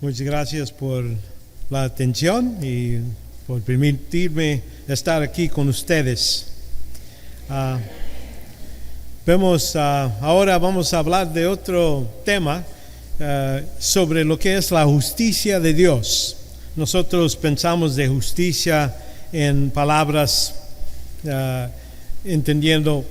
Muchas gracias por la atención y por permitirme estar aquí con ustedes. Ahora vamos a hablar de otro tema sobre lo que es la justicia de Dios. Nosotros pensamos de justicia en palabras entendiendo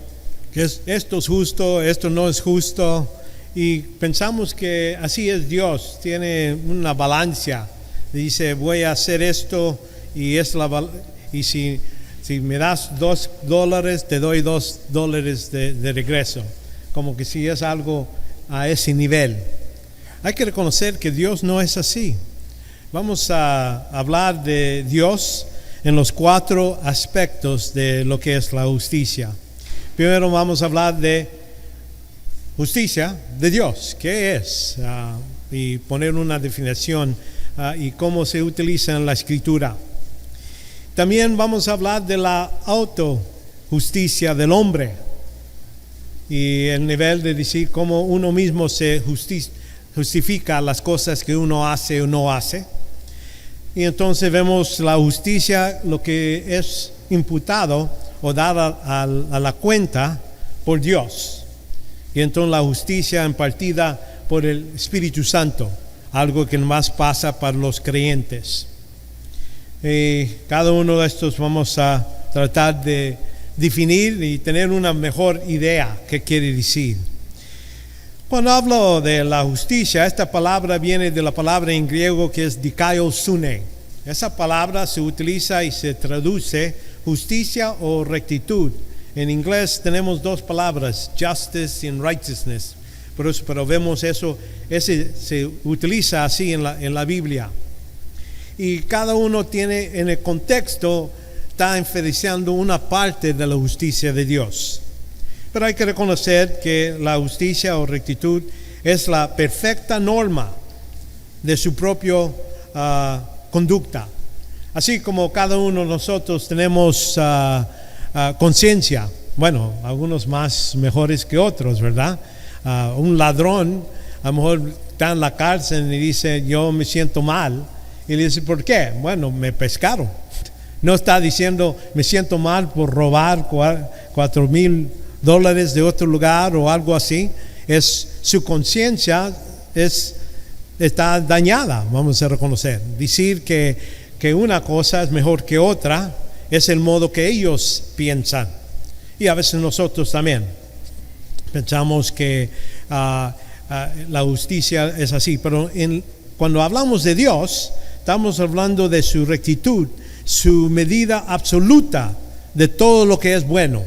que esto es justo, esto no es justo, y pensamos que así es Dios, tiene una balanza, dice voy a hacer esto y si me das $2 te doy $2 de regreso, como que si es algo a ese nivel. Hay que reconocer que Dios no es así. Vamos a hablar de Dios en los 4 aspectos de lo que es la justicia. Primero vamos a hablar de justicia de Dios, ¿qué es? Y poner una definición y cómo se utiliza en la Escritura. También vamos a hablar de la autojusticia del hombre y el nivel de decir cómo uno mismo se justifica las cosas que uno hace o no hace. Y entonces vemos la justicia, lo que es imputado o dada a la cuenta por Dios. Y entonces la justicia impartida por el Espíritu Santo, algo que más pasa para los creyentes. Y cada uno de estos vamos a tratar de definir y tener una mejor idea qué quiere decir. Cuando hablo de la justicia, esta palabra viene de la palabra en griego que es dikaiosune. Esa palabra se utiliza y se traduce justicia o rectitud. En inglés tenemos 2 palabras, justice and righteousness, pero vemos eso, ese se utiliza así en la Biblia. Y cada uno tiene, en el contexto, está enfatizando una parte de la justicia de Dios. Pero hay que reconocer que la justicia o rectitud es la perfecta norma de su propia conducta. Así como cada uno de nosotros tenemos conciencia, bueno, algunos más mejores que otros, ¿verdad? Un ladrón a lo mejor está en la cárcel y dice, yo me siento mal. Y le dice, ¿por qué? Bueno, me pescaron. No está diciendo, me siento mal por robar $4,000 de otro lugar o algo así. Su conciencia está dañada, vamos a reconocer. Decir que una cosa es mejor que otra es el modo que ellos piensan. Y a veces nosotros también pensamos que la justicia es así. Pero cuando hablamos de Dios, estamos hablando de su rectitud, su medida absoluta de todo lo que es bueno.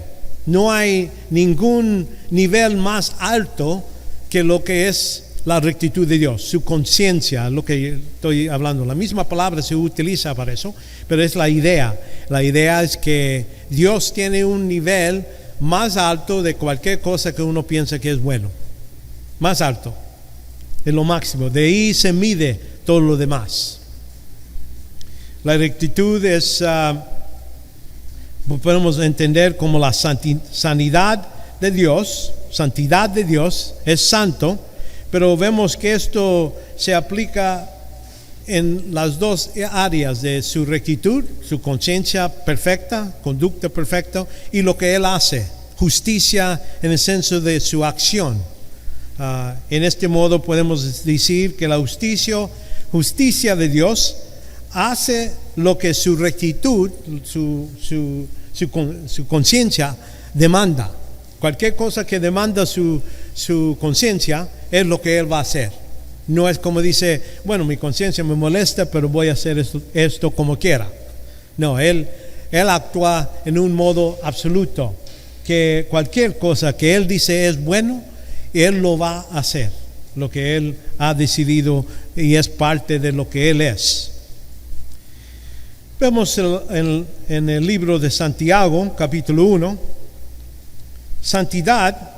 No hay ningún nivel más alto que lo que es la rectitud de Dios, su conciencia, lo que estoy hablando. La misma palabra se utiliza para eso, pero es la idea. La idea es que Dios tiene un nivel más alto de cualquier cosa que uno piensa que es bueno. Más alto, es lo máximo. De ahí se mide todo lo demás. La rectitud es, podemos entender como la santidad de Dios. Santidad de Dios es santo, pero vemos que esto se aplica en las 2 áreas de su rectitud, su conciencia perfecta, conducta perfecta, y lo que Él hace, justicia en el senso de su acción. En este modo podemos decir que la justicia de Dios hace lo que su rectitud, su conciencia demanda. Cualquier cosa que demanda su conciencia es lo que Él va a hacer. No es como dice, bueno, mi conciencia me molesta, pero voy a hacer esto como quiera. No, Él actúa en un modo absoluto, que cualquier cosa que Él dice es bueno, Él lo va a hacer, lo que Él ha decidido y es parte de lo que Él es. Vemos en el libro de Santiago, capítulo 1, santidad,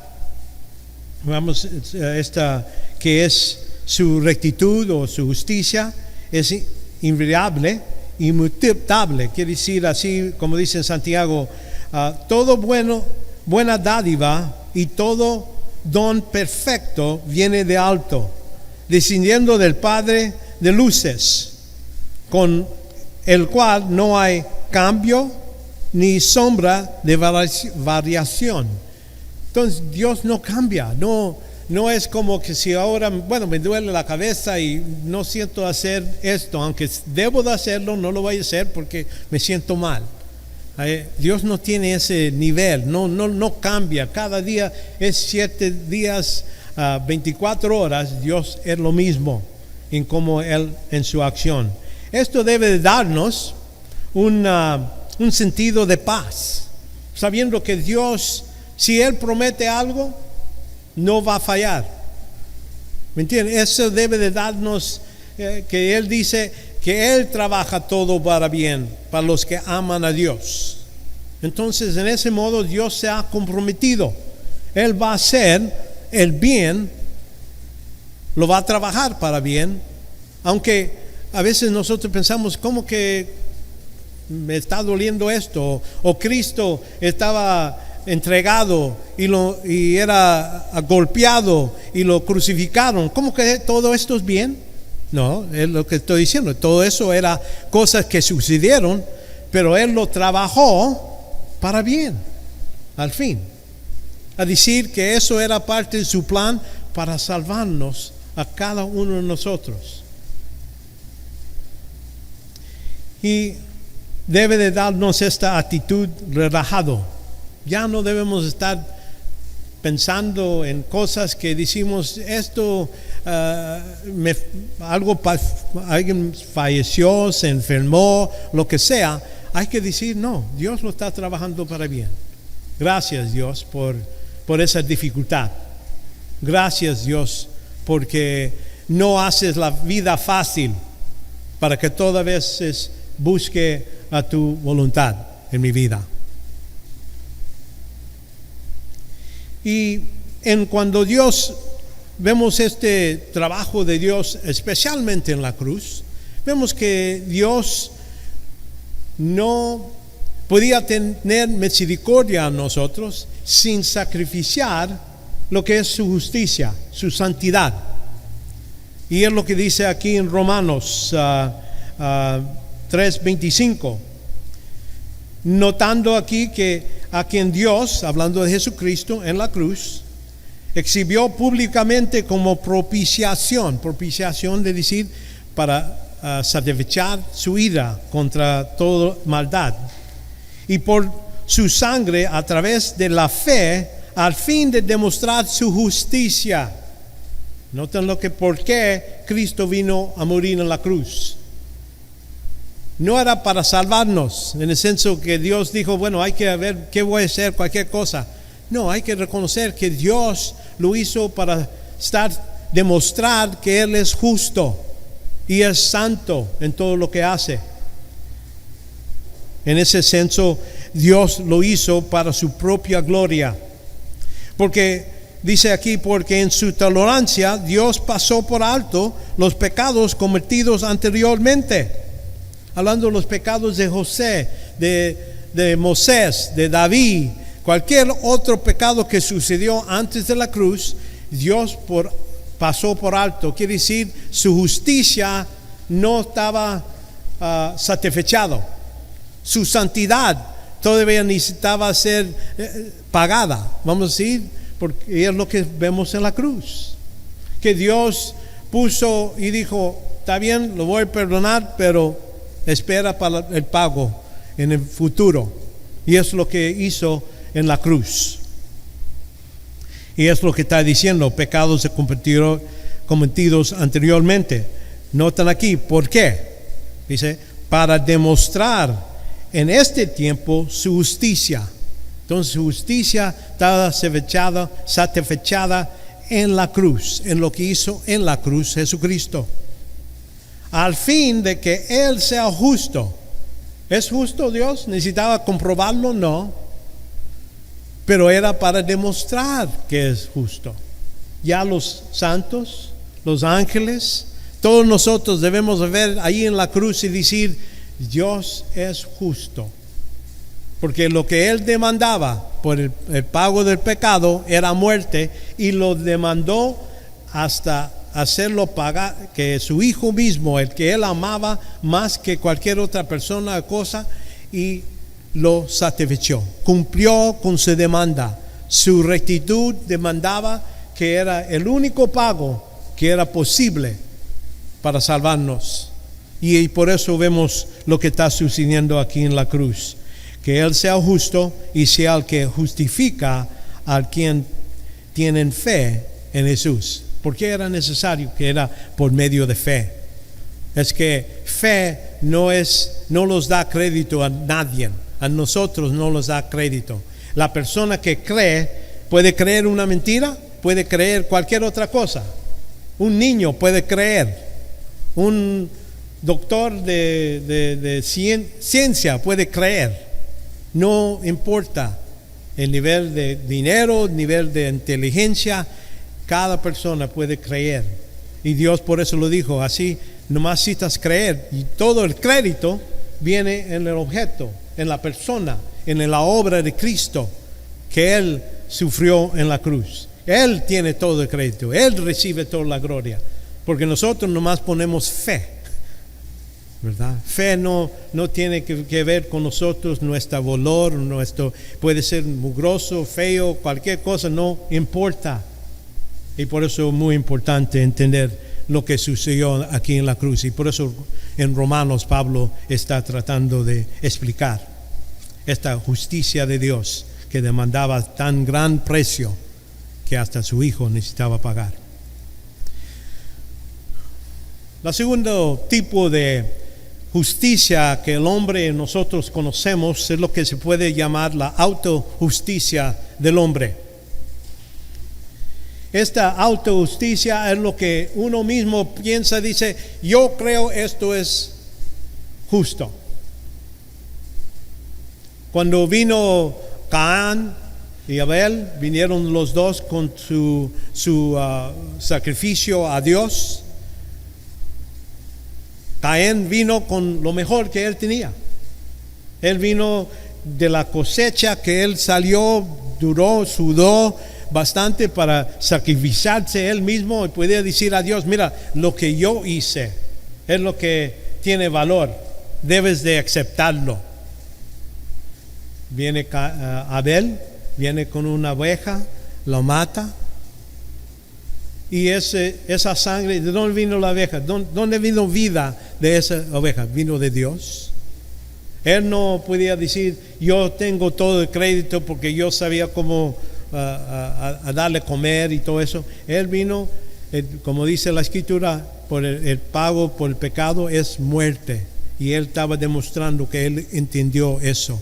que es su rectitud o su justicia, es invariable, inmutable. Quiere decir así, como dice en Santiago, todo buena dádiva y todo don perfecto viene de alto, descendiendo del Padre de luces, con el cual no hay cambio ni sombra de variación. Entonces Dios no cambia, no es como que si ahora, me duele la cabeza y no siento hacer esto, aunque debo de hacerlo, no lo voy a hacer porque me siento mal. Dios no tiene ese nivel, no cambia. Cada día es 7 días, 24 horas, Dios es lo mismo en como Él en su acción. Esto debe de darnos un sentido de paz, sabiendo que Dios, si Él promete algo, no va a fallar. ¿Me entienden? Eso debe de darnos que Él dice que Él trabaja todo para bien, para los que aman a Dios. Entonces, en ese modo, Dios se ha comprometido. Él va a hacer el bien, lo va a trabajar para bien, aunque a veces nosotros pensamos, ¿cómo que me está doliendo esto? O Cristo estaba entregado y era golpeado y lo crucificaron. ¿Cómo que todo esto es bien? No, es lo que estoy diciendo. Todo eso era cosas que sucedieron, pero Él lo trabajó para bien, al fin. A decir que eso era parte de su plan para salvarnos a cada uno de nosotros. Y debe de darnos esta actitud relajado. Ya no debemos estar pensando en cosas que decimos, esto, alguien falleció, se enfermó, lo que sea. Hay que decir, no, Dios lo está trabajando para bien. Gracias, Dios, por esa dificultad. Gracias, Dios, porque no haces la vida fácil para que todas veces busque a tu voluntad en mi vida. Y cuando Dios, vemos este trabajo de Dios, especialmente en la cruz, vemos que Dios no podía tener misericordia a nosotros sin sacrificar lo que es su justicia, su santidad. Y es lo que dice aquí en Romanos 3:25, notando aquí que a quien Dios, hablando de Jesucristo en la cruz, exhibió públicamente como propiciación de decir, para satisfacer su ira contra toda maldad, y por su sangre a través de la fe, al fin de demostrar su justicia. Noten por qué Cristo vino a morir en la cruz. No era para salvarnos, en el senso que Dios dijo, hay que ver qué voy a hacer, cualquier cosa. No, hay que reconocer que Dios lo hizo para demostrar que Él es justo y es santo en todo lo que hace. En ese senso, Dios lo hizo para su propia gloria. Porque dice aquí, porque en su tolerancia Dios pasó por alto los pecados cometidos anteriormente. Hablando de los pecados de José, de Moisés, de David, cualquier otro pecado que sucedió antes de la cruz, Dios pasó por alto. Quiere decir, su justicia no estaba satisfechado. Su santidad todavía necesitaba ser pagada, vamos a decir, porque es lo que vemos en la cruz. Que Dios puso y dijo, está bien, lo voy a perdonar, pero espera para el pago en el futuro. Y es lo que hizo en la cruz. Y es lo que está diciendo, pecados cometidos anteriormente. Notan aquí, ¿por qué? Dice, para demostrar en este tiempo su justicia. Entonces su justicia estaba satisfechada en la cruz, en lo que hizo en la cruz Jesucristo. Al fin de que Él sea justo. ¿Es justo Dios? ¿Necesitaba comprobarlo? No. Pero era para demostrar que es justo. Ya los santos, los ángeles, todos nosotros debemos ver ahí en la cruz y decir, Dios es justo. Porque lo que Él demandaba por el pago del pecado era muerte, y lo demandó hasta hacerlo pagar, que su hijo mismo, el que él amaba más que cualquier otra persona o cosa, y lo satisfecho, cumplió con su demanda. Su rectitud demandaba que era el único pago que era posible para salvarnos. Y por eso vemos lo que está sucediendo aquí en la cruz, que Él sea justo y sea el que justifica a quien tienen fe en Jesús. ¿Por qué era necesario? Que era por medio de fe. Es que fe no los da crédito a nadie, a nosotros no los da crédito. La persona que cree puede creer una mentira, puede creer cualquier otra cosa. Un niño puede creer, un doctor de ciencia puede creer. No importa el nivel de dinero, el nivel de inteligencia, cada persona puede creer. Y Dios por eso lo dijo, así nomás necesitas creer. Y todo el crédito viene en el objeto, en la persona, en la obra de Cristo que Él sufrió en la cruz. Él tiene todo el crédito, Él recibe toda la gloria, porque nosotros nomás ponemos fe, ¿verdad? Fe no tiene que ver con nosotros, nuestro valor, puede ser mugroso, feo, cualquier cosa, no importa. Y por eso es muy importante entender lo que sucedió aquí en la cruz. Y por eso en Romanos Pablo está tratando de explicar esta justicia de Dios que demandaba tan gran precio que hasta su hijo necesitaba pagar. El segundo tipo de justicia que el hombre nosotros conocemos es lo que se puede llamar la autojusticia del hombre. Esta autojusticia es lo que uno mismo piensa, dice, yo creo esto es justo. Cuando vino Caín y Abel, vinieron los dos con su sacrificio a Dios. Caín vino con lo mejor que él tenía. Él vino de la cosecha que él salió, sudó bastante para sacrificarse él mismo y podía decir a Dios, mira, lo que yo hice es lo que tiene valor, debes de aceptarlo. Viene Abel, viene con una oveja, lo mata. Y esa sangre, ¿de dónde vino la oveja? ¿Dónde vino vida de esa oveja? Vino de Dios. Él no podía decir, yo tengo todo el crédito porque yo sabía cómo a darle comer y todo eso. Él vino, como dice la Escritura, por el pago por el pecado es muerte. Y él estaba demostrando que él entendió eso.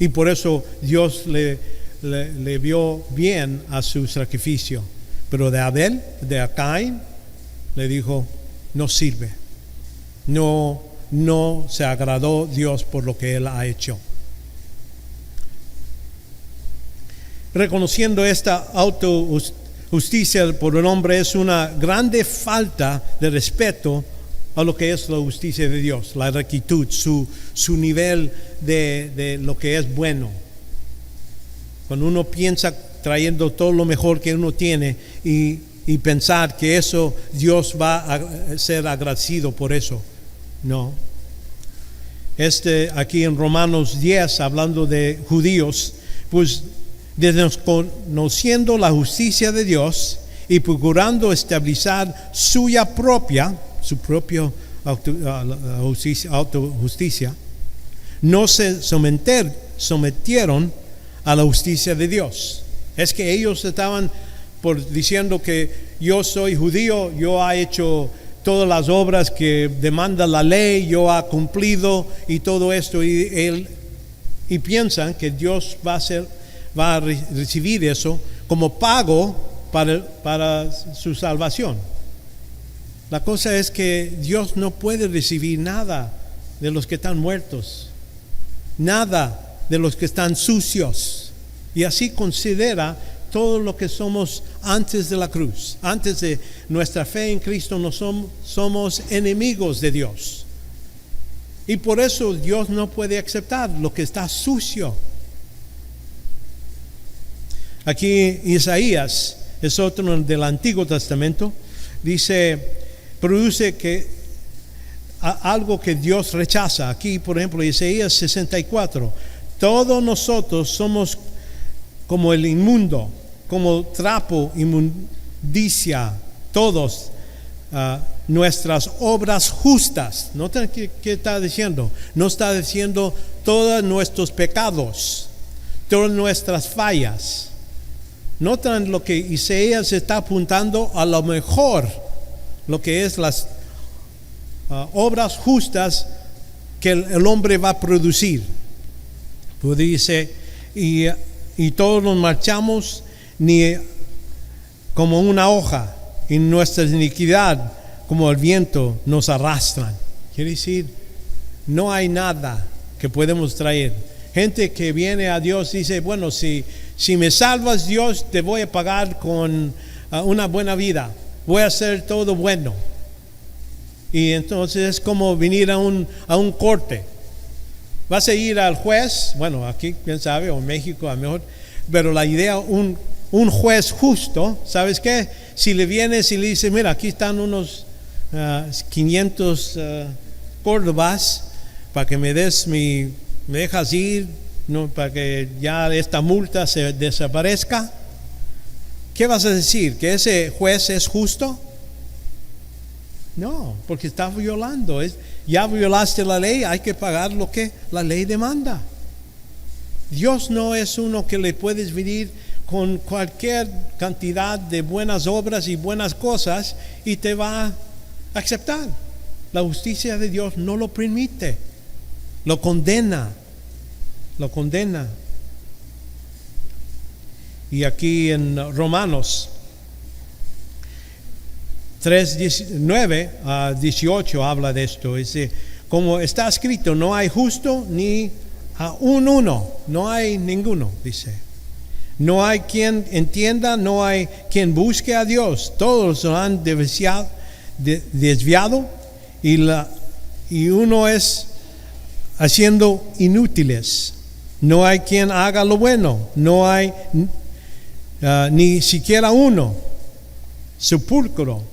Y por eso Dios le vio bien a su sacrificio. Pero de Abel, de Caín, le dijo, no sirve. No se agradó Dios por lo que él ha hecho. Reconociendo esta autojusticia por el hombre es una grande falta de respeto a lo que es la justicia de Dios, la rectitud, su nivel de lo que es bueno. Cuando uno piensa trayendo todo lo mejor que uno tiene y pensar que eso Dios va a ser agradecido por eso. No. Aquí en Romanos 10, hablando de judíos, pues desconociendo la justicia de Dios y procurando establecer su propia autojusticia, no se sometieron a la justicia de Dios. Es que ellos estaban diciendo que yo soy judío, yo he hecho todas las obras que demanda la ley, yo he cumplido y todo esto, y piensan que Dios va a recibir eso como pago para su salvación. La cosa es que Dios no puede recibir nada de los que están muertos, nada de los que están sucios, y así considera todo lo que somos antes de la cruz. Antes de nuestra fe en Cristo no somos enemigos de Dios, y por eso Dios no puede aceptar lo que está sucio. Aquí Isaías es otro del Antiguo Testamento dice, produce algo que Dios rechaza. Aquí, por ejemplo, Isaías 64, todos nosotros somos como el inmundo, como trapo, inmundicia, todos. Nuestras obras justas. ¿Notan qué está diciendo? No está diciendo todos nuestros pecados, todas nuestras fallas. Notan lo que Isaías está apuntando a lo mejor, lo que es las obras justas que el hombre va a producir. Pues dice, y todos nos marchamos ni como una hoja, y nuestra iniquidad como el viento nos arrastran. Quiere decir, no hay nada que podemos traer. Gente que viene a Dios dice, bueno, si me salvas, Dios, te voy a pagar con una buena vida, voy a hacer todo bueno. Y entonces es como venir a un corte. Vas a ir al juez, bueno, aquí quién sabe, o en México a lo mejor, pero la idea, un juez justo, ¿sabes qué? Si le vienes y le dices, mira, aquí están unos 500 córdobas para que me dejas ir, no, para que ya esta multa se desaparezca. ¿Qué vas a decir? ¿Que ese juez es justo? No, porque está violando. Ya violaste la ley, hay que pagar lo que la ley demanda. Dios no es uno que le puedes venir con cualquier cantidad de buenas obras y buenas cosas y te va a aceptar. La justicia de Dios no lo permite, lo condena. Y aquí en Romanos 3:9 a 18 habla de esto. Dice, como está escrito, no hay justo ni a uno, no hay ninguno, dice. No hay quien entienda, no hay quien busque a Dios. Todos lo han desviado y uno es haciendo inútiles. No hay quien haga lo bueno, no hay ni siquiera uno. Sepulcro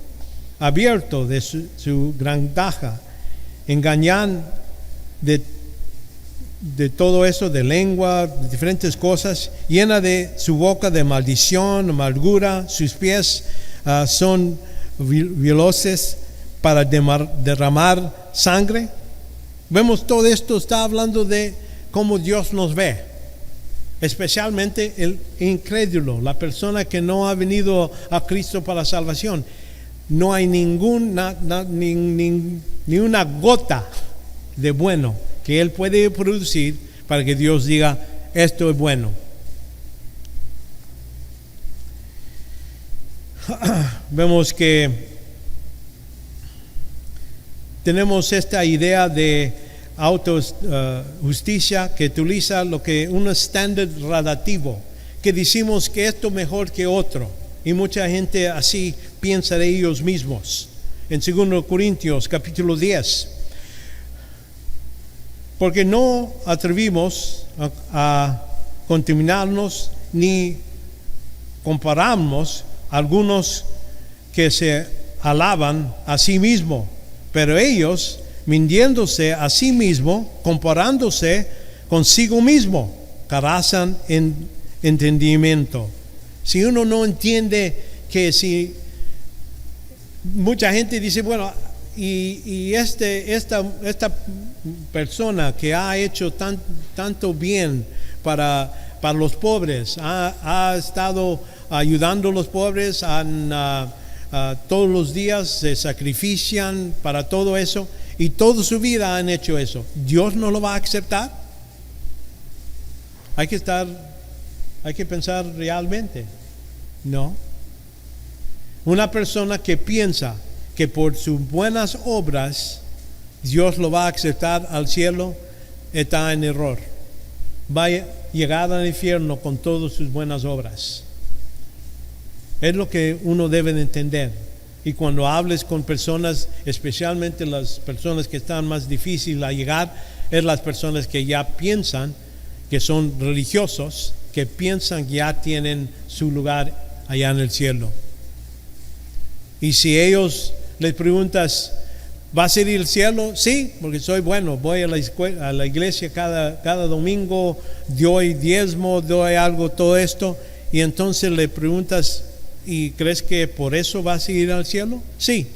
abierto de su grandaja, engañan de todo eso, de lengua, de diferentes cosas, llena de su boca de maldición, amargura, sus pies son veloces para derramar sangre. Vemos todo esto, está hablando de cómo Dios nos ve, especialmente el incrédulo, la persona que no ha venido a Cristo para salvación. No hay ni una gota de bueno que Él puede producir para que Dios diga, esto es bueno. Vemos que tenemos esta idea de autojusticia que utiliza lo que un estándar relativo, que decimos que esto es mejor que otro, y mucha gente así piensa de ellos mismos. En 2 Corintios capítulo 10, porque no atrevimos a contaminarnos ni compararnos a algunos que se alaban a sí mismos, pero ellos, mintiéndose a sí mismos, comparándose consigo mismo, carecen en entendimiento. Si uno no entiende que si mucha gente dice, bueno, y esta persona que ha hecho tanto bien para los pobres, ha estado ayudando a los pobres, todos los días se sacrifican para todo eso, y toda su vida han hecho eso. ¿Dios no lo va a aceptar? Hay que pensar realmente. No. Una persona que piensa que por sus buenas obras Dios lo va a aceptar al cielo está en error. Va a llegar al infierno con todas sus buenas obras. Es lo que uno debe de entender. Y cuando hables con personas, especialmente las personas que están más difíciles a llegar, es las personas que ya piensan que son religiosos, que piensan que ya tienen su lugar allá en el cielo. Y si ellos les preguntas, ¿vas a ir al cielo? Sí, porque soy bueno, voy a la iglesia cada domingo, doy diezmo, doy algo, todo esto. Y entonces le preguntas, ¿y crees que por eso vas a ir al cielo? Sí.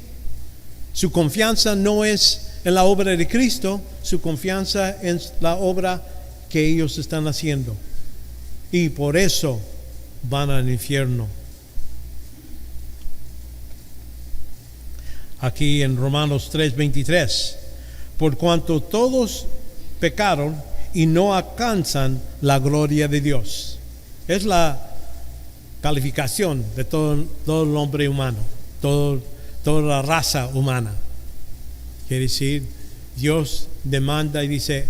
Su confianza no es en la obra de Cristo, su confianza en la obra que ellos están haciendo. Y por eso van al infierno. Aquí en Romanos 3:23, por cuanto todos pecaron y no alcanzan la gloria de Dios. Es la calificación de todo el hombre humano, toda la raza humana. Quiere decir, Dios demanda y dice,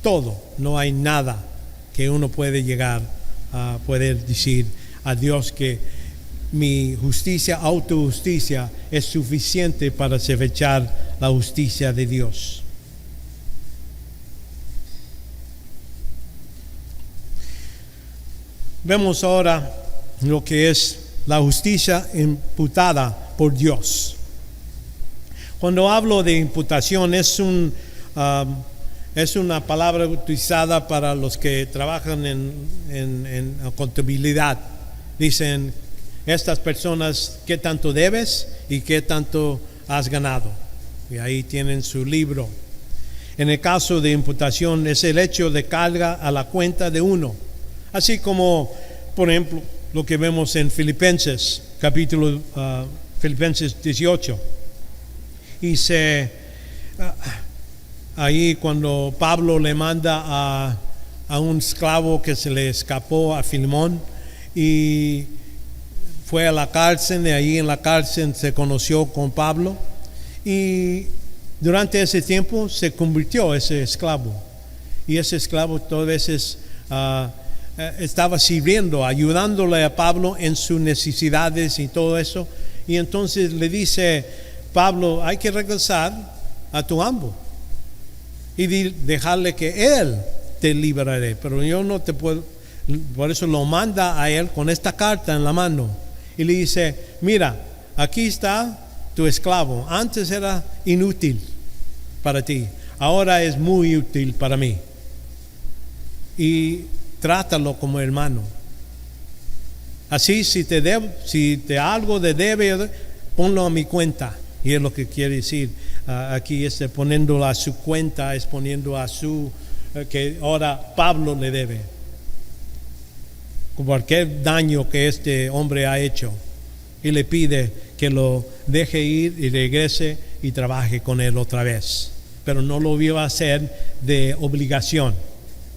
todo, no hay nada que uno puede llegar a poder decir a Dios que mi justicia, autojusticia, es suficiente para cosechar la justicia de Dios. Vemos ahora lo que es la justicia imputada por Dios. Cuando hablo de imputación es una palabra utilizada para los que trabajan en contabilidad. Dicen, estas personas, ¿qué tanto debes y qué tanto has ganado? Y ahí tienen su libro. En el caso de imputación es el hecho de carga a la cuenta de uno. Así como, por ejemplo, lo que vemos en Filipenses, Filipenses 18. Y ahí cuando Pablo le manda a un esclavo que se le escapó a Filemón y fue a la cárcel, y ahí en la cárcel se conoció con Pablo y durante ese tiempo se convirtió ese esclavo, y ese esclavo todas veces estaba sirviendo, ayudándole a Pablo en sus necesidades y todo eso. Y entonces le dice Pablo, hay que regresar a tu amo y dejarle que él te liberaré, pero yo no te puedo. Por eso lo manda a él con esta carta en la mano y le dice, mira, aquí está tu esclavo, antes era inútil para ti, ahora es muy útil para mí, y trátalo como hermano. Así si te algo de debe, ponlo a mi cuenta. Y es lo que quiere decir aquí, poniéndolo a su cuenta, es poniendo a su que ahora Pablo le debe cualquier daño que este hombre ha hecho, y le pide que lo deje ir y regrese y trabaje con él otra vez, pero no lo iba a hacer de obligación.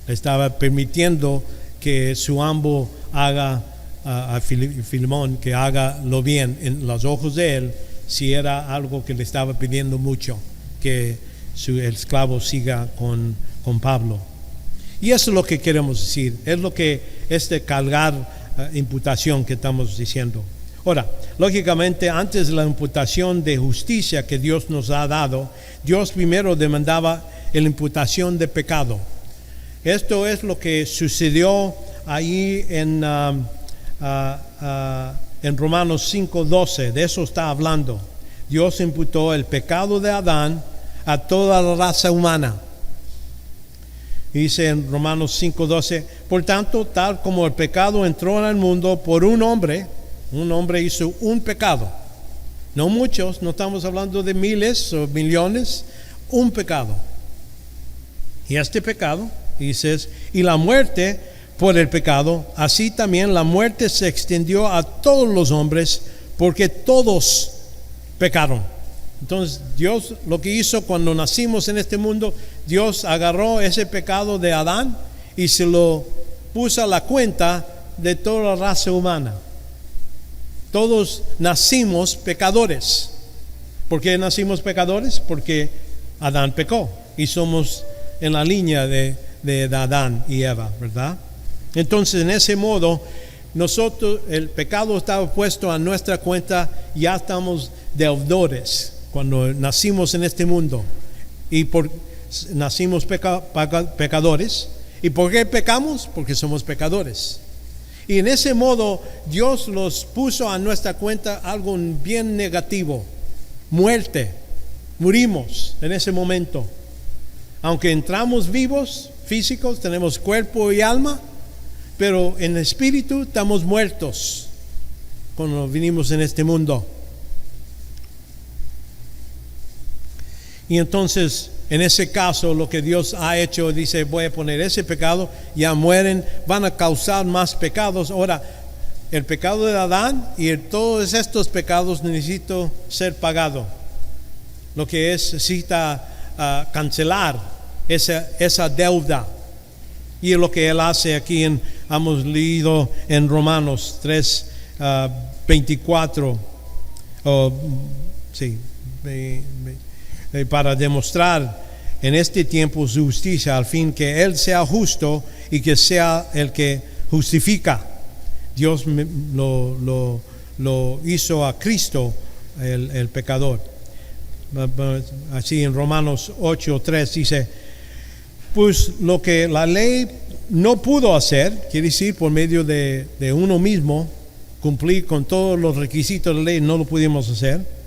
Estaba permitiendo que su amo haga a Filemón, que haga lo bien en los ojos de él, si era algo que le estaba pidiendo mucho, que el esclavo siga con Pablo. Y eso es lo que queremos decir, es lo que cargar imputación que estamos diciendo. Ahora, lógicamente, antes de la imputación de justicia que Dios nos ha dado, Dios primero demandaba la imputación de pecado. Esto es lo que sucedió ahí en Romanos 5:12, de eso está hablando. Dios imputó el pecado de Adán a toda la raza humana. Dice en Romanos 5:12, por tanto, tal como el pecado entró en el mundo por un hombre hizo un pecado. No muchos, no estamos hablando de miles o millones, un pecado. Y este pecado, dices, y la muerte por el pecado, así también la muerte se extendió a todos los hombres, porque todos pecaron. Entonces Dios lo que hizo cuando nacimos en este mundo, Dios agarró ese pecado de Adán y se lo puso a la cuenta de toda la raza humana. Todos nacimos pecadores. ¿Por qué nacimos pecadores? Porque Adán pecó y somos en la línea de Adán y Eva, ¿verdad? Entonces, en ese modo, nosotros, el pecado estaba puesto a nuestra cuenta, ya estamos deudores cuando nacimos en este mundo, y nacimos pecadores. ¿Y por qué pecamos? Porque somos pecadores. Y en ese modo Dios los puso a nuestra cuenta algo bien negativo, muerte. Morimos en ese momento. Aunque entramos vivos, físicos, tenemos cuerpo y alma, pero en espíritu estamos muertos cuando vinimos en este mundo. Y entonces, en ese caso, lo que Dios ha hecho, dice, voy a poner ese pecado, ya mueren, van a causar más pecados. Ahora, el pecado de Adán y todos estos pecados necesitan ser pagados. Lo que es, necesita cancelar esa deuda. Y es lo que Él hace aquí, hemos leído en Romanos 3, 24, para demostrar en este tiempo su justicia, al fin que Él sea justo y que sea el que justifica. Dios lo hizo a Cristo el pecador. Así en Romanos 8:3 dice, pues lo que la ley no pudo hacer, quiere decir por medio de uno mismo, cumplir con todos los requisitos de la ley, no lo pudimos hacer,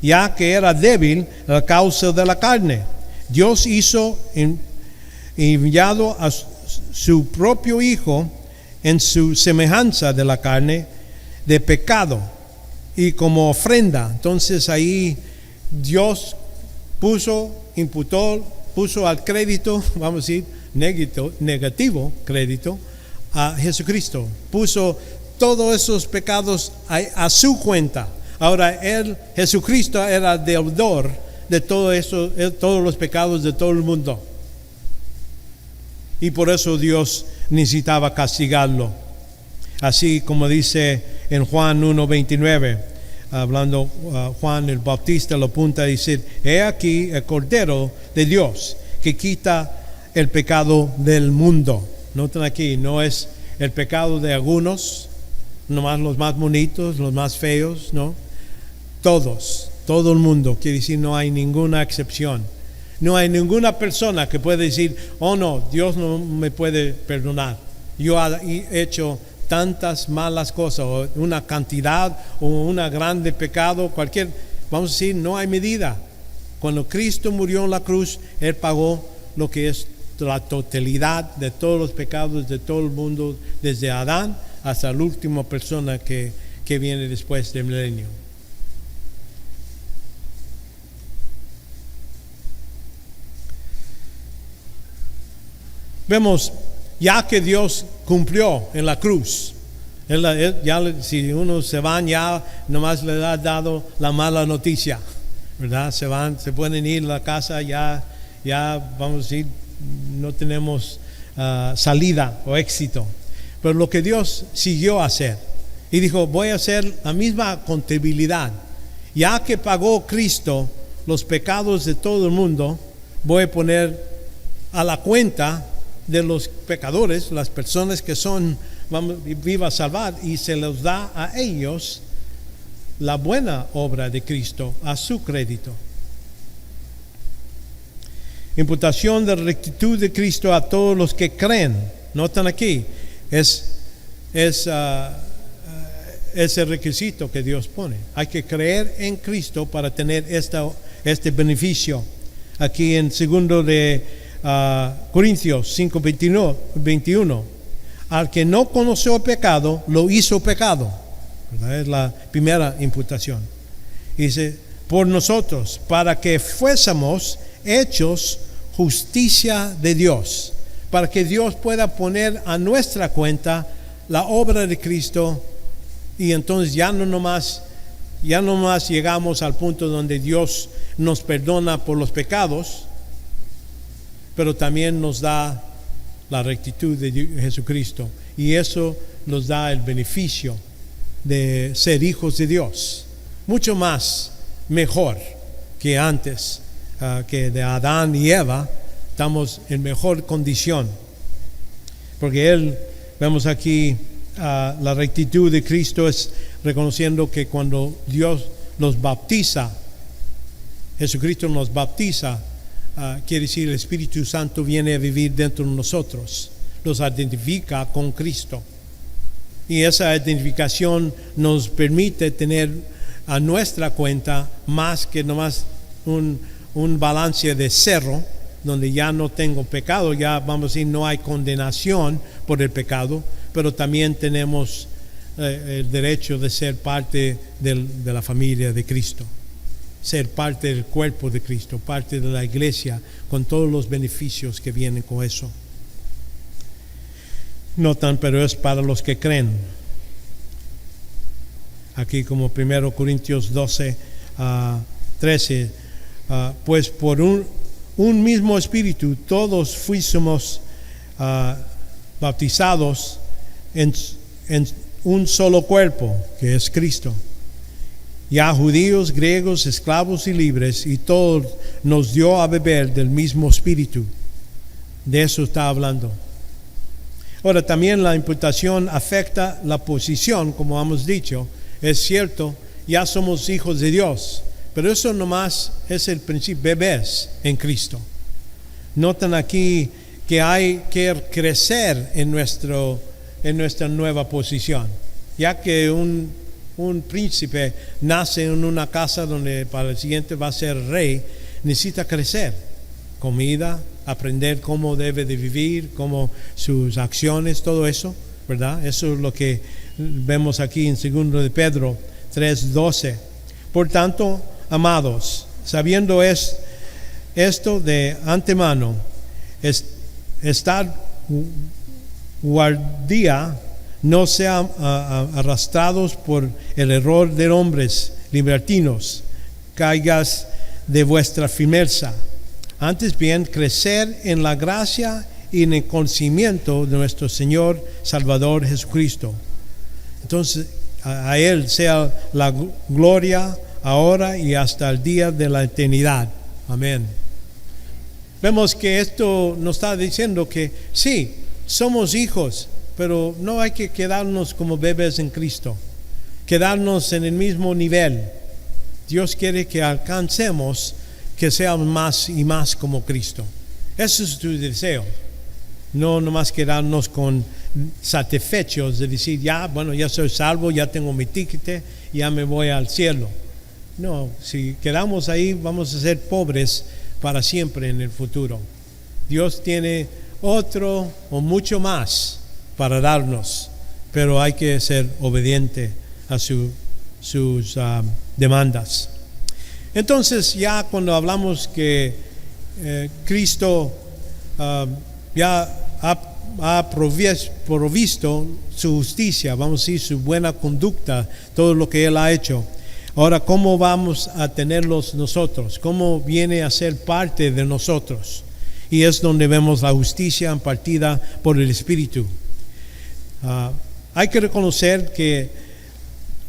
ya que era débil a causa de la carne. Dios hizo enviado a su propio Hijo en su semejanza de la carne de pecado y como ofrenda. Entonces ahí Dios puso al crédito, vamos a decir, negativo crédito a Jesucristo. Puso todos esos pecados a su cuenta. Ahora Jesucristo era deudor de todo eso, todos los pecados de todo el mundo. Y por eso Dios necesitaba castigarlo. Así como dice en Juan 1:29, hablando Juan el Bautista lo apunta a decir, he aquí el Cordero de Dios que quita el pecado del mundo. Noten aquí, no es el pecado de algunos, nomás los más bonitos, los más feos, no. Todo el mundo, quiere decir no hay ninguna excepción. No hay ninguna persona que pueda decir, oh no, Dios no me puede perdonar. Yo he hecho tantas malas cosas, o una cantidad, o una grande pecado, cualquier, vamos a decir, no hay medida. Cuando Cristo murió en la cruz, Él pagó lo que es la totalidad de todos los pecados de todo el mundo, desde Adán hasta la última persona que viene después del milenio. Vemos, ya que Dios cumplió en la cruz, si uno se van, ya nomás le ha dado la mala noticia, ¿verdad? Se pueden ir a la casa, ya vamos a decir, no tenemos salida o éxito. Pero lo que Dios siguió a hacer, y dijo, voy a hacer la misma contabilidad. Ya que pagó Cristo los pecados de todo el mundo, voy a poner a la cuenta de los pecadores, las personas que son viva a salvar, y se les da a ellos la buena obra de Cristo a su crédito. Imputación de rectitud de Cristo a todos los que creen. Notan aquí, es el requisito que Dios pone. Hay que creer en Cristo para tener este beneficio. Aquí en 2 de Corintios 5:21, al que no conoció el pecado, lo hizo pecado. ¿Verdad? Es la primera imputación. Dice, por nosotros, para que fuésemos hechos justicia de Dios, para que Dios pueda poner a nuestra cuenta la obra de Cristo, y entonces ya no nomás llegamos al punto donde Dios nos perdona por los pecados, pero también nos da la rectitud de Jesucristo, y eso nos da el beneficio de ser hijos de Dios, mucho más mejor que antes, que de Adán y Eva. Estamos en mejor condición, porque vemos aquí la rectitud de Cristo es reconociendo que cuando Dios nos bautiza, Jesucristo nos bautiza, quiere decir el Espíritu Santo viene a vivir dentro de nosotros, nos identifica con Cristo. Y esa identificación nos permite tener a nuestra cuenta más que nomás un balance de cero, donde ya no tengo pecado, ya vamos a decir no hay condenación por el pecado, pero también tenemos el derecho de ser parte de la familia de Cristo, ser parte del cuerpo de Cristo, parte de la iglesia, con todos los beneficios que vienen con eso. Notan, pero es para los que creen. Aquí como 1 Corintios 12, 13, pues por un mismo espíritu todos fuimos bautizados en un solo cuerpo, que es Cristo. Ya judíos, griegos, esclavos y libres, y todos nos dio a beber del mismo espíritu. De eso está hablando. Ahora, también la imputación afecta la posición, como hemos dicho. Es cierto, ya somos hijos de Dios, pero eso nomás es el principio, bebés en Cristo. Notan aquí que hay que crecer en nuestra nueva posición, ya que un príncipe nace en una casa donde para el siguiente va a ser rey, necesita crecer, comida, aprender cómo debe de vivir, cómo sus acciones, todo eso, ¿verdad? Eso es lo que vemos aquí en 2 de Pedro 3:12. Por tanto, amados, sabiendo esto de antemano, estar guardia, no sean arrastrados por el error de hombres libertinos, caigas de vuestra firmeza. Antes bien, crecer en la gracia y en el conocimiento de nuestro Señor Salvador Jesucristo. Entonces, a Él sea la gloria ahora y hasta el día de la eternidad. Amén. Vemos que esto nos está diciendo que sí, somos hijos, pero no hay que quedarnos como bebés en Cristo, quedarnos en el mismo nivel. Dios quiere que alcancemos que seamos más y más como Cristo. Eso es tu deseo. No nomás quedarnos con satisfechos de decir, ya soy salvo, ya tengo mi ticket, ya me voy al cielo. No, si quedamos ahí vamos a ser pobres para siempre en el futuro. Dios tiene otro o mucho más para darnos, pero hay que ser obediente a sus demandas. Entonces, ya cuando hablamos que Cristo ya ha provisto su justicia, vamos a decir su buena conducta, todo lo que Él ha hecho. Ahora, ¿cómo vamos a tenerlos nosotros? ¿Cómo viene a ser parte de nosotros? Y es donde vemos la justicia impartida por el Espíritu. Hay que reconocer que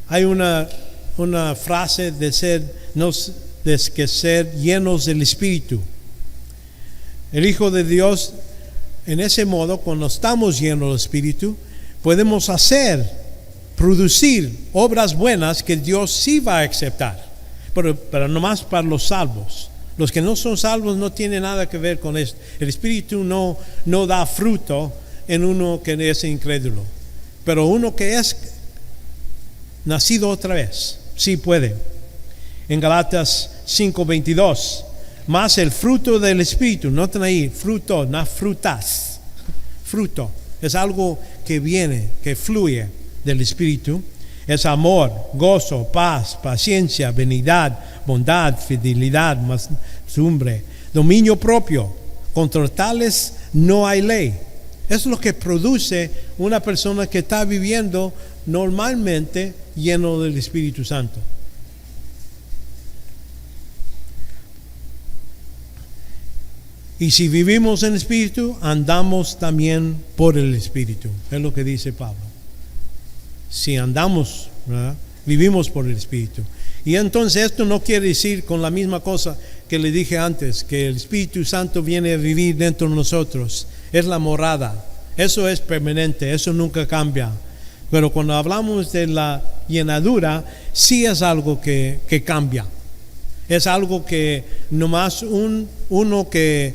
hay una frase de ser llenos del Espíritu. El Hijo de Dios, en ese modo, cuando estamos llenos del Espíritu, podemos producir obras buenas que Dios sí va a aceptar, pero nomás para los salvos. Los que no son salvos no tienen nada que ver con esto. El Espíritu no da fruto en uno que es incrédulo, pero uno que es nacido otra vez sí puede. En Galatas 5:22, más el fruto del Espíritu, noten ahí, fruto, no frutas, fruto, es algo que viene, que fluye del Espíritu, es amor, gozo, paz, paciencia, benignidad, bondad, fidelidad, mansedumbre, dominio propio. Contra tales no hay ley. Es lo que produce una persona que está viviendo normalmente lleno del Espíritu Santo. Y si vivimos en el Espíritu, andamos también por el Espíritu. Es lo que dice Pablo. Si andamos, ¿verdad?, vivimos por el Espíritu. Y entonces esto no quiere decir con la misma cosa que le dije antes, que el Espíritu Santo viene a vivir dentro de nosotros. Es la morada. Eso es permanente, eso nunca cambia. Pero cuando hablamos de la llenadura, sí es algo que cambia. Es algo que nomás uno que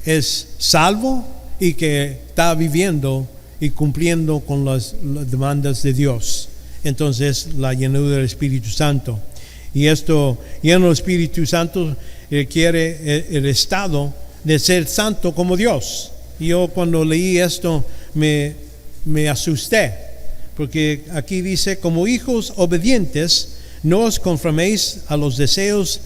es salvo y que está viviendo y cumpliendo con las demandas de Dios. Entonces, la llenura del Espíritu Santo. Y esto, lleno del Espíritu Santo, requiere el estado de ser santo como Dios. Yo cuando leí esto me asusté, porque aquí dice, como hijos obedientes, no os conforméis a los deseos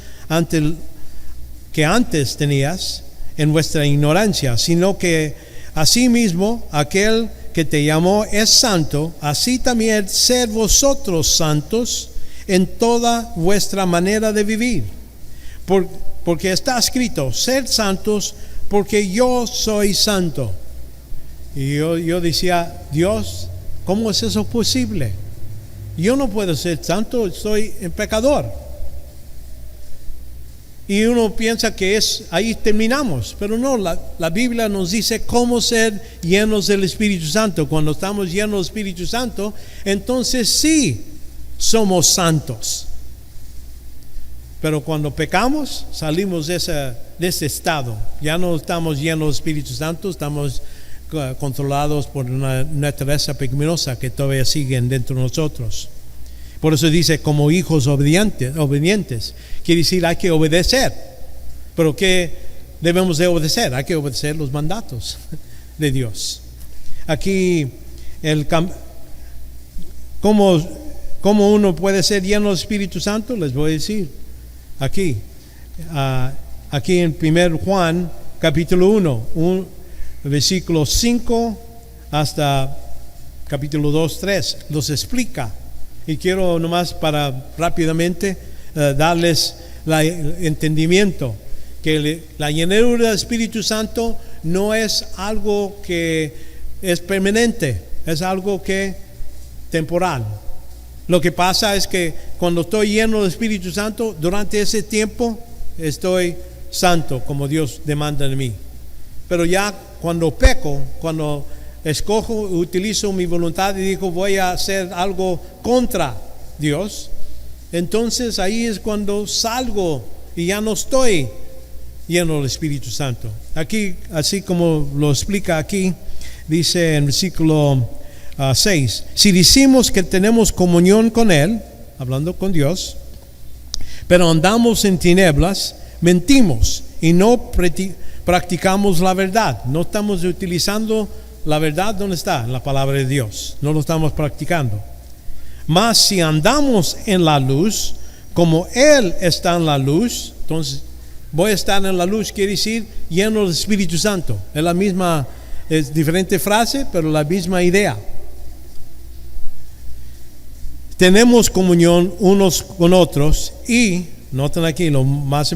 que antes tenías en vuestra ignorancia, sino que asimismo aquel que te llamó es santo, así también sed vosotros santos en toda vuestra manera de vivir. Porque está escrito, sed santos porque yo soy santo. Y yo decía, Dios, ¿cómo es eso posible? Yo no puedo ser santo, soy un pecador. Y uno piensa que ahí terminamos, pero no, la Biblia nos dice cómo ser llenos del Espíritu Santo. Cuando estamos llenos del Espíritu Santo, entonces sí somos santos. Pero cuando pecamos, salimos de ese estado. Ya no estamos llenos del Espíritu Santo, estamos controlados por una naturaleza pecaminosa que todavía siguen dentro de nosotros. Por eso dice, como hijos obedientes. Quiere decir, hay que obedecer. ¿Pero qué debemos de obedecer? Hay que obedecer los mandatos de Dios. Aquí, ¿cómo uno puede ser lleno del Espíritu Santo? Les voy a decir. Aquí en 1 Juan, capítulo 1, versículo 5 hasta capítulo 2, 3, los explica. Y quiero nomás para rápidamente darles el entendimiento que la llenura del Espíritu Santo no es algo que es permanente, es algo que temporal. Lo que pasa es que cuando estoy lleno del Espíritu Santo, durante ese tiempo estoy santo como Dios demanda de mí. Pero ya cuando peco, cuando utilizo mi voluntad y digo voy a hacer algo contra Dios, entonces ahí es cuando salgo y ya no estoy lleno del Espíritu Santo. Aquí, así como lo explica aquí, dice en versículo 6, si decimos que tenemos comunión con Él, hablando con Dios, pero andamos en tinieblas, mentimos y no practicamos la verdad. No estamos utilizando la verdad. ¿Dónde está? En la palabra de Dios. No lo estamos practicando. Mas si andamos en la luz, como Él está en la luz, entonces voy a estar en la luz, quiere decir lleno del Espíritu Santo. Es la misma, es diferente frase, pero la misma idea. Tenemos comunión unos con otros y, noten aquí lo más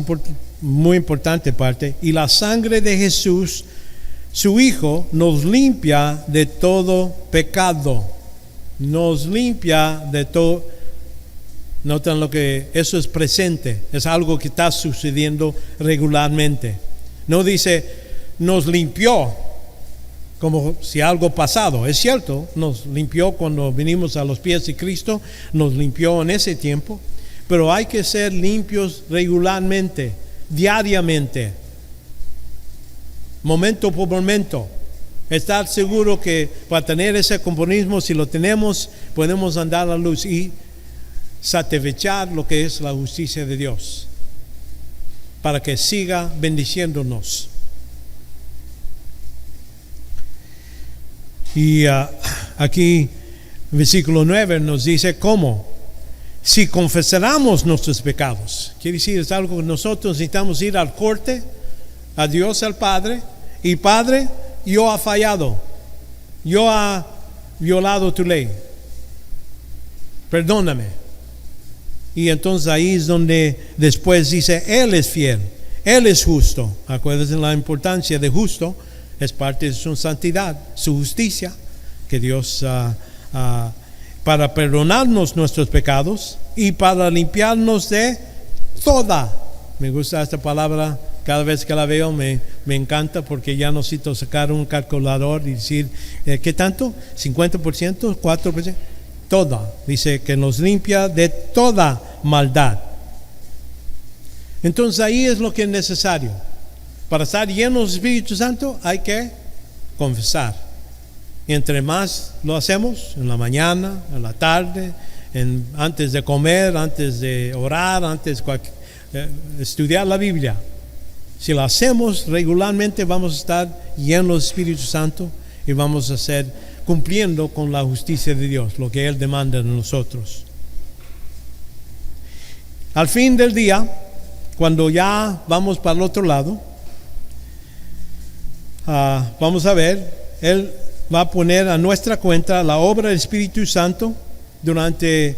muy importante parte, y la sangre de Jesús, su Hijo, nos limpia de todo pecado. Nos limpia de todo. Noten lo que eso es presente, es algo que está sucediendo regularmente. No dice nos limpió como si algo pasado. Es cierto, nos limpió cuando vinimos a los pies de Cristo, nos limpió en ese tiempo, pero hay que ser limpios regularmente, diariamente, momento por momento. Estar seguro que para tener ese compromiso, si lo tenemos, podemos andar a la luz y satisfacer lo que es la justicia de Dios, para que siga bendiciéndonos. Y aquí, versículo 9 nos dice cómo. Si confesáramos nuestros pecados, quiere decir, es algo que nosotros necesitamos ir al corte, a Dios, al Padre, y Padre, yo he fallado, yo he violado tu ley, perdóname. Y entonces ahí es donde después dice, Él es fiel, Él es justo. Acuérdense la importancia de justo, es parte de su santidad, su justicia, que Dios para perdonarnos nuestros pecados y para limpiarnos de toda. Me gusta esta palabra, cada vez que la veo me encanta, porque ya no necesito sacar un calculador y decir, ¿qué tanto? 50%, 4%, toda. Dice que nos limpia de toda maldad. Entonces ahí es lo que es necesario. Para estar llenos del Espíritu Santo hay que confesar. Y entre más lo hacemos, en la mañana, en la tarde, antes de comer, antes de orar, antes de estudiar la Biblia. Si lo hacemos regularmente, vamos a estar llenos del Espíritu Santo y vamos a ser cumpliendo con la justicia de Dios, lo que Él demanda de nosotros. Al fin del día, cuando ya vamos para el otro lado, vamos a ver, Él va a poner a nuestra cuenta la obra del Espíritu Santo durante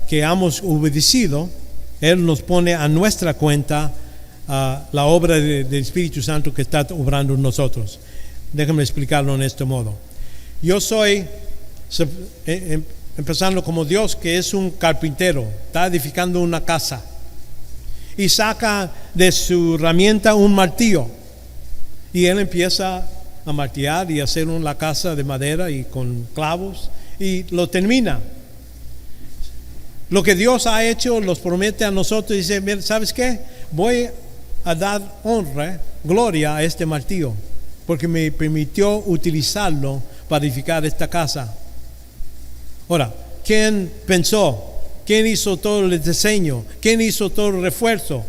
que hemos obedecido. Él nos pone a nuestra cuenta la obra del Espíritu Santo que está obrando en nosotros. Déjame explicarlo en este modo. Yo soy, empezando como Dios, que es un carpintero, está edificando una casa y saca de su herramienta un martillo y él empieza a martillar y hacer una casa de madera y con clavos y lo termina. Lo que Dios ha hecho los promete a nosotros y dice, mira, ¿sabes qué? Voy a dar honra, gloria a este martillo porque me permitió utilizarlo para edificar esta casa. Ahora, ¿quién pensó? ¿Quién hizo todo el diseño? ¿Quién hizo todo el refuerzo?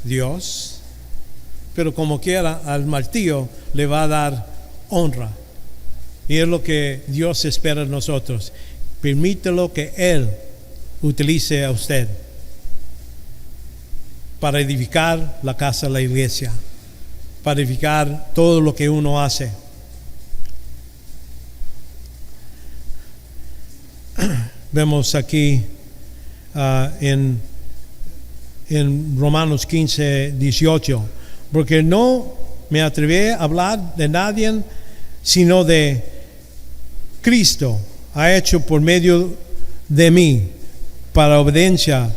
Dios. Pero como quiera, al martillo le va a dar honra. Y es lo que Dios espera de nosotros. Permítelo que Él utilice a usted para edificar la casa de la iglesia, para edificar todo lo que uno hace. Vemos aquí en Romanos 15, 18, porque no me atreví a hablar de nadie sino de Cristo ha hecho por medio de mí para obediencia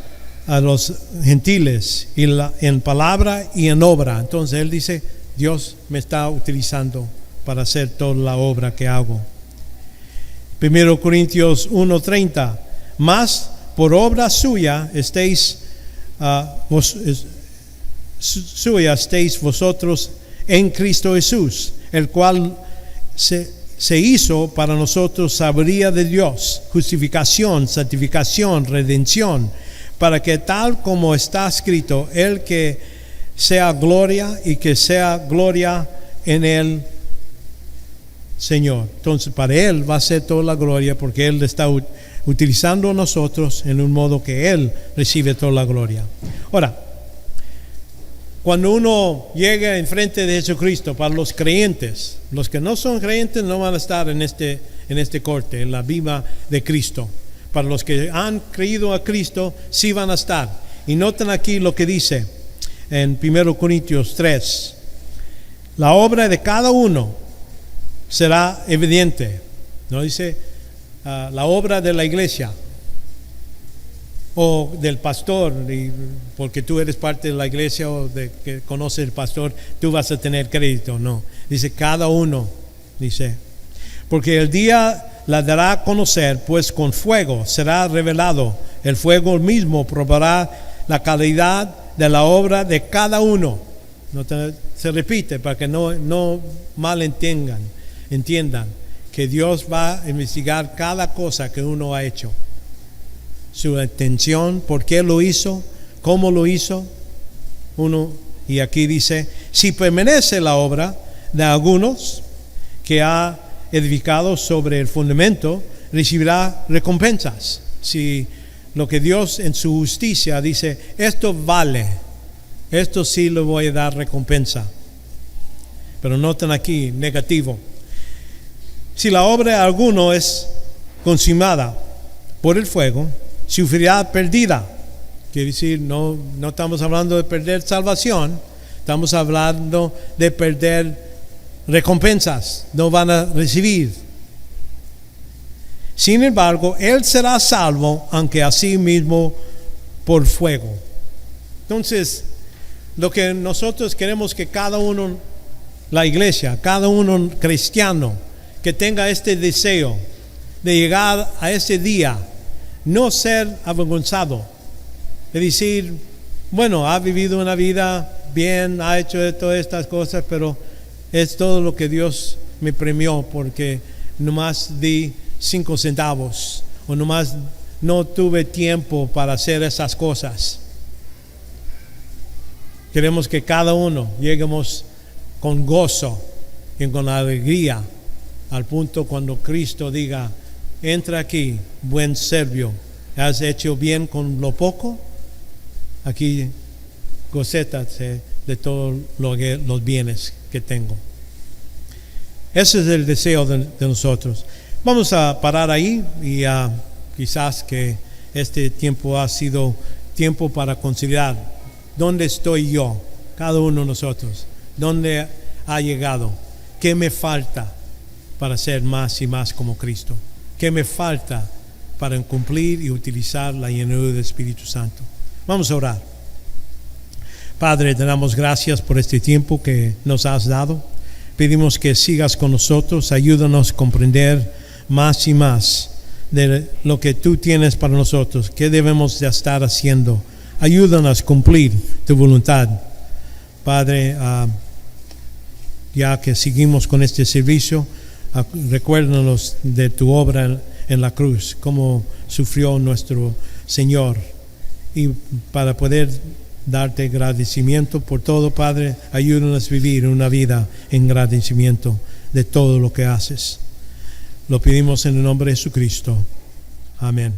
a los gentiles y en palabra y en obra. Entonces él dice, Dios me está utilizando para hacer toda la obra que hago. 1 Corintios 1:30, mas por obra suya estéis vosotros en Cristo Jesús, el cual se hizo para nosotros sabiduría de Dios, justificación, santificación, redención, para que tal como está escrito, el que sea gloria y que sea gloria en el Señor. Entonces para Él va a ser toda la gloria porque Él está utilizando a nosotros en un modo que Él recibe toda la gloria. Ahora, cuando uno llega enfrente de Jesucristo, para los creyentes, los que no son creyentes no van a estar en este corte, en la viva de Cristo. Para los que han creído a Cristo, sí van a estar. Y noten aquí lo que dice en 1 Corintios 3. La obra de cada uno será evidente. No dice la obra de la iglesia o del pastor, porque tú eres parte de la iglesia o de que conoces el pastor, tú vas a tener crédito. No, dice cada uno, dice, porque el día la dará a conocer, pues con fuego será revelado. El fuego mismo probará la calidad de la obra de cada uno. Se repite para que no mal entiendan que Dios va a investigar cada cosa que uno ha hecho. Su intención, por qué lo hizo, cómo lo hizo. Y aquí dice, si permanece la obra de algunos que ha edificado sobre el fundamento, recibirá recompensas. Si lo que Dios en su justicia dice, esto vale, esto sí le voy a dar recompensa. Pero noten aquí, negativo. Si la obra de alguno es consumada por el fuego, sufrirá pérdida. Quiere decir, no estamos hablando de perder salvación, estamos hablando de perder recompensas, no van a recibir. Sin embargo, él será salvo, aunque así mismo por fuego. Entonces, lo que nosotros queremos que cada uno, la iglesia, cada uno cristiano, que tenga este deseo de llegar a ese día, no ser avergonzado, es decir, bueno, ha vivido una vida bien, ha hecho todas estas cosas, pero es todo lo que Dios me premió porque nomás di 5 centavos o nomás no tuve tiempo para hacer esas cosas. Queremos que cada uno lleguemos con gozo y con alegría al punto cuando Cristo diga: entra aquí, buen siervo, has hecho bien con lo poco, aquí gocétate de todos los bienes que tengo. Ese es el deseo de nosotros. Vamos a parar ahí y quizás que este tiempo ha sido tiempo para considerar dónde estoy yo, cada uno de nosotros, dónde ha llegado, qué me falta para ser más y más como Cristo, qué me falta para cumplir y utilizar la llenura del Espíritu Santo. Vamos a orar. Padre, te damos gracias por este tiempo que nos has dado. Pedimos que sigas con nosotros, ayúdanos a comprender más y más de lo que tú tienes para nosotros, qué debemos de estar haciendo. Ayúdanos a cumplir tu voluntad. Padre, ya que seguimos con este servicio, recuérdanos de tu obra en la cruz, cómo sufrió nuestro Señor. Y para poder darte agradecimiento por todo, Padre, ayúdanos a vivir una vida en agradecimiento de todo lo que haces. Lo pedimos en el nombre de Jesucristo. Amén.